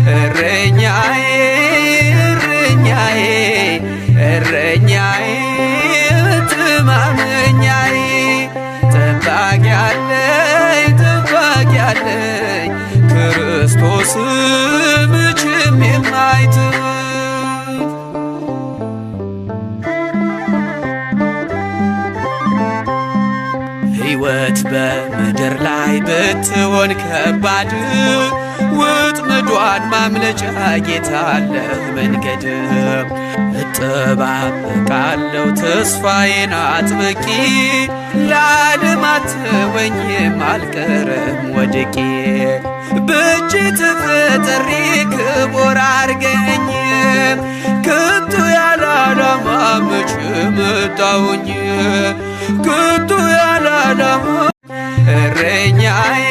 እረኛዬ እረኛዬ እረኛዬ ትማምኛዬ ጠባቂ አለኝ ክርስቶስ መቼም የማይተው ሕይወት በምድር ላይ ብትሆን ከባድ ወጥመዷን ማምለጫ ጌታ አለህ መንገድ እጠባበቃለሁ ተስፋዬን አጥብቄ ለዓለም አትተወኝም አልቀርም ወድቄ በእጅ ተፈጥሬ ክቡር አርገኝ ከቶ ያለ ዓላማ መቼ መጣሁኝ ከቶ ያለ ዓላማ እረኛዬ